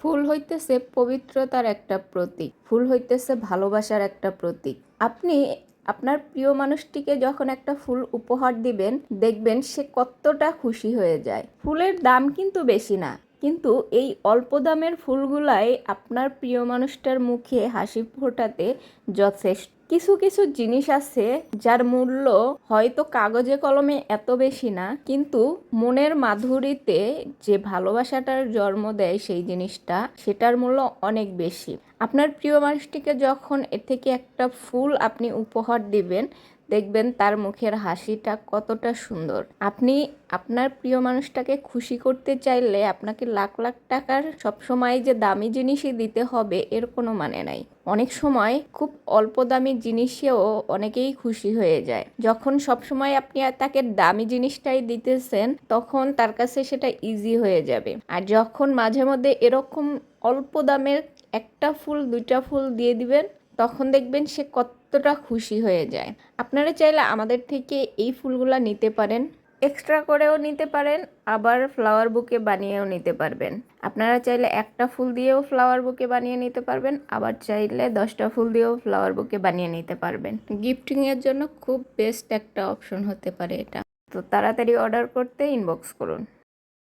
ফুল হইতেছে পবিত্রতার একটা প্রতীক, ফুল হইতেছে ভালোবাসার একটা প্রতীক। আপনি আপনার প্রিয় মানুষটিকে যখন একটা ফুল উপহার দিবেন, দেখবেন সে কতটা খুশি হয়ে যায়। ফুলের দাম কিন্তু বেশি না, কিন্তু এই অল্প দামের ফুলগুলাই আপনার প্রিয় মানুষটার মুখে হাসি ফোটাতে যথেষ্ট। কিছু কিছু জিনিস আছে যার মূল্য হয়তো কাগজে কলমে এত বেশি না, কিন্তু মনের মাধুরীতে যে ভালোবাসাটার জন্ম দেয় সেই জিনিসটা, সেটার মূল্য অনেক বেশি। আপনার প্রিয় মানুষটিকে যখন এ থেকে একটা ফুল আপনি উপহার দিবেন, দেখবেন তার মুখের হাসিটা কতটা সুন্দর। আপনি আপনার প্রিয় মানুষটাকে খুশি করতে চাইলে আপনাকে লাখ লাখ টাকার সবসময় যে দামি জিনিসই দিতে হবে এর কোনো মানে নাই। অনেক সময় খুব অল্প দামি জিনিসেও অনেকেই খুশি হয়ে যায়। যখন সবসময় আপনি তাকে দামি জিনিসটাই দিতেছেন, তখন তার কাছে সেটা ইজি হয়ে যাবে। আর যখন মাঝে মধ্যে এরকম অল্প দামের একটা ফুল দুইটা ফুল দিয়ে দিবেন, তখন দেখবেন সে কতটা খুশি হয়ে যায়। আপনারা চাইলে আমাদের থেকে এই ফুলগুলা নিতে পারেন, এক্সট্রা করেও নিতে পারেন, আবার ফ্লাওয়ার বুকে বানিয়েও নিতে পারবেন। আপনারা চাইলে একটা ফুল দিয়েও ফ্লাওয়ার বুকে বানিয়ে নিতে পারবেন, আবার চাইলে 10টা ফুল দিয়েও ফ্লাওয়ার বুকে বানিয়ে নিতে পারবেন। গিফটিংয়ের জন্য খুব বেস্ট একটা অপশন হতে পারে এটা। তো তাড়াতাড়ি অর্ডার করতে ইনবক্স করুন।